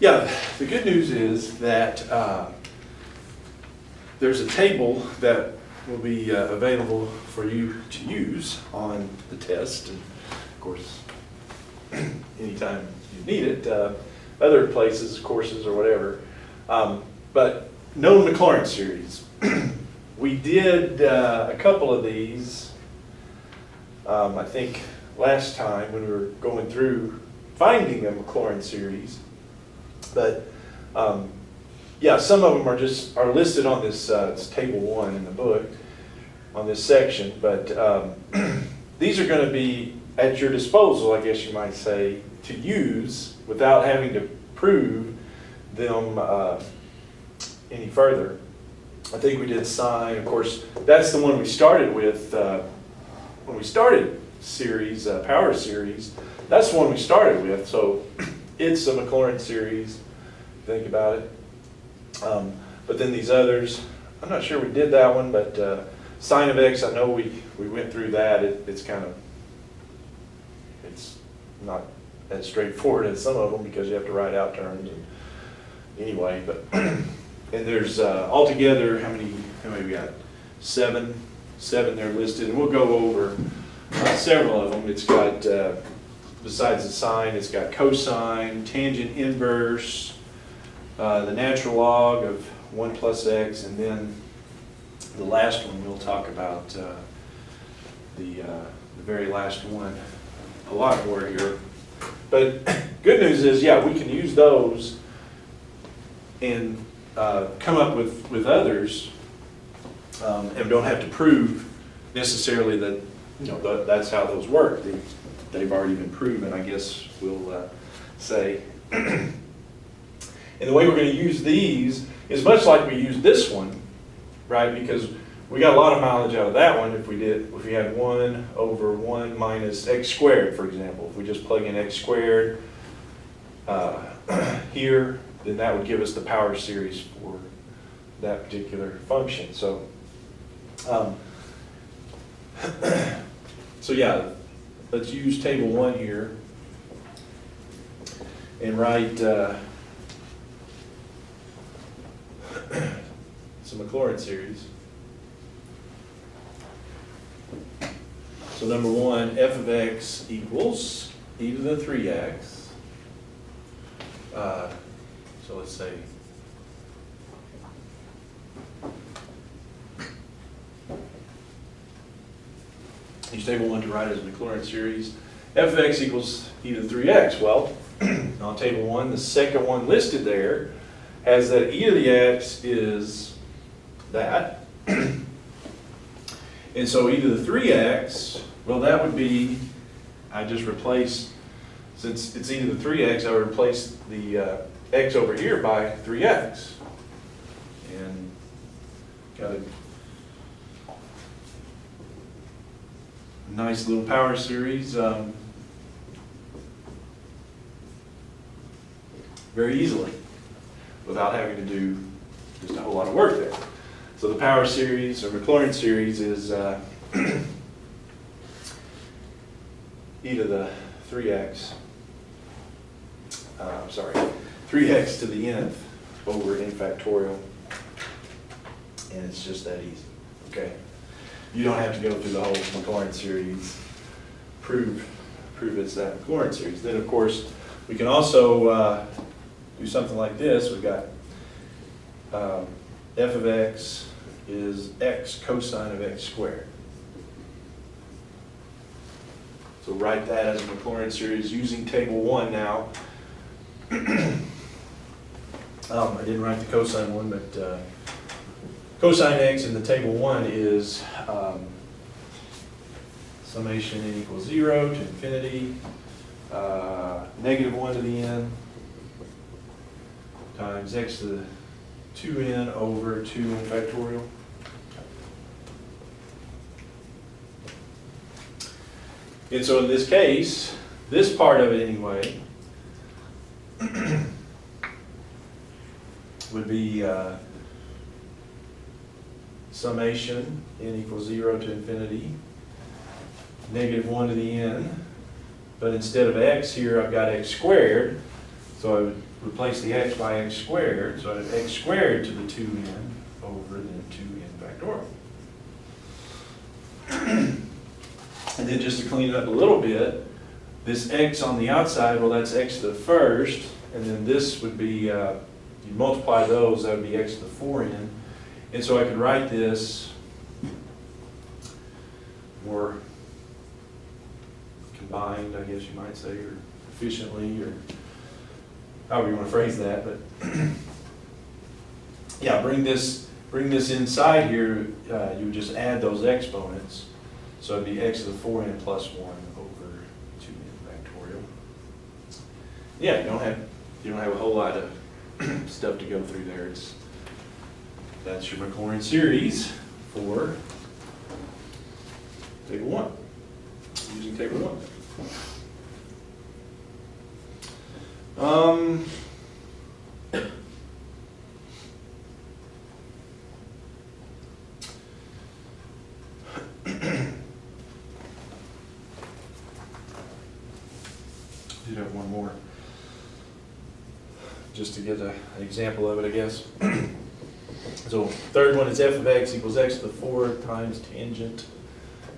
Yeah, the good news is that there's a table that will be available for you to use on the test. And of course, anytime you need it, other places, courses or whatever. But known Maclaurin series. We did a couple of these, I think last time when we were going through finding a Maclaurin series. But yeah, some of them are listed on this it's table 1 in the book on this section. But these are going to be at your disposal, I guess you might say, to use without having to prove them any further. I think we did sine. Of course, that's the one we started with when we started series, power series. That's the one we started with. So it's a Maclaurin series, think about it. But then these others, I'm not sure we did that one, but sine of x, I know we went through that. It's not as straightforward as some of them because you have to write out terms. And anyway, but and there's altogether how many we got? Seven there listed, and we'll go over several of them. It's got besides the sine, it's got cosine, tangent inverse, the natural log of 1 plus x, and then the last one we'll talk about the very last one. A lot more here, but good news is, yeah, we can use those and come up with others, and don't have to prove necessarily that that's how those work. They've already been proven, I guess we'll say. And the way we're going to use these is much like we used this one, right? Because we got a lot of mileage out of that one if we had 1 over 1 minus x squared, for example. If we just plug in x squared here, then that would give us the power series for that particular function. So, so yeah, let's use table 1 here and write some Maclaurin series. So number 1, f of x equals e to the 3x. So let's say use table 1 to write it as a Maclaurin series. F of x equals e to the 3x. Well, on table 1, the second one listed there has that e to the x is that. And so e to the 3x, well, that would be, I just replace, since it's e to the 3x, I would replace the x over here by 3x. And got a nice little power series very easily without having to do just a whole lot of work there. So the power series, or Maclaurin series, is e to the 3x, 3x to the nth over n factorial, and it's just that easy, okay? You don't have to go through the whole Maclaurin series, prove it's that Maclaurin series. Then, of course, we can also do something like this. We've got f of x is x cosine of x squared. So write that as a Maclaurin series using table 1 now. I didn't write the cosine one, but cosine x in the table 1 is summation n equals 0 to infinity, negative 1 to the n times x to the 2n over 2n factorial. And so in this case, this part of it anyway, would be summation n equals 0 to infinity, negative 1 to the n, but instead of x here, I've got x squared, So I would replace the x by x squared, so I have x squared to the 2n over then 2n factorial. And then just to clean it up a little bit, this x on the outside, well, that's x to the first, and then this would be, you multiply those, that would be x to the 4n. And so I could write this more combined, I guess you might say, or efficiently, or however you want to phrase that, but yeah, bring this inside here, you would just add those exponents. So it'd be x to the 4n plus 1 over 2n factorial. Yeah, you don't have a whole lot of stuff to go through there. That's your Maclaurin series for table 1, using table 1. Did have one more, just to get an example of it, I guess. So third one is f of x equals x to the 4th times tangent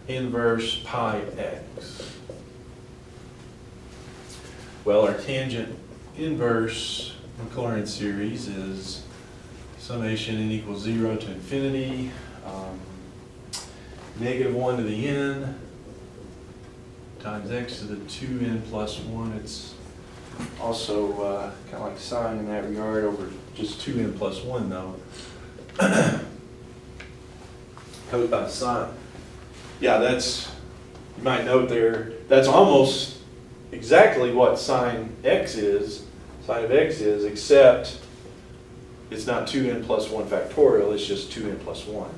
inverse pi x. Well, our tangent inverse Maclaurin series is summation n equals 0 to infinity, negative 1 to the n times x to the 2n plus 1. It's also kind of like sine in that regard over just 2n plus 1 though. Sine. Yeah, that's, you might note there, that's almost exactly what sine of x is, except it's not 2n plus 1 factorial, it's just 2n plus 1.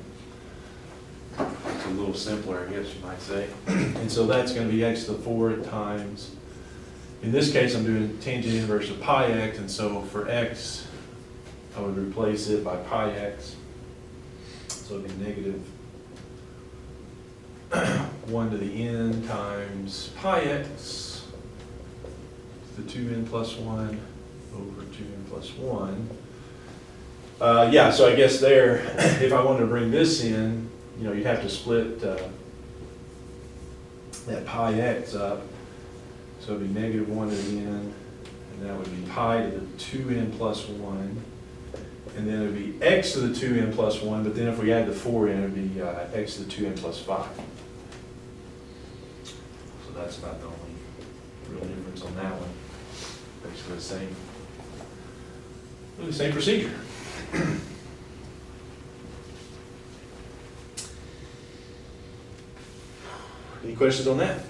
It's a little simpler, I guess you might say. And so that's going to be x to the 4th times, in this case I'm doing tangent inverse of pi x, and so for x I would replace it by pi x. So it'd be negative 1 to the n times pi x to the 2n plus 1 over 2n plus 1. Yeah, so I guess there, if I wanted to bring this in, you'd have to split that pi x up. So it'd be negative 1 to the n, and that would be pi to the 2n plus 1. And then it would be x to the 2n plus 1, but then if we add the 4 in, it would be x to the 2n plus 5. So that's not the only real difference on that one. Basically the same procedure. Any questions on that?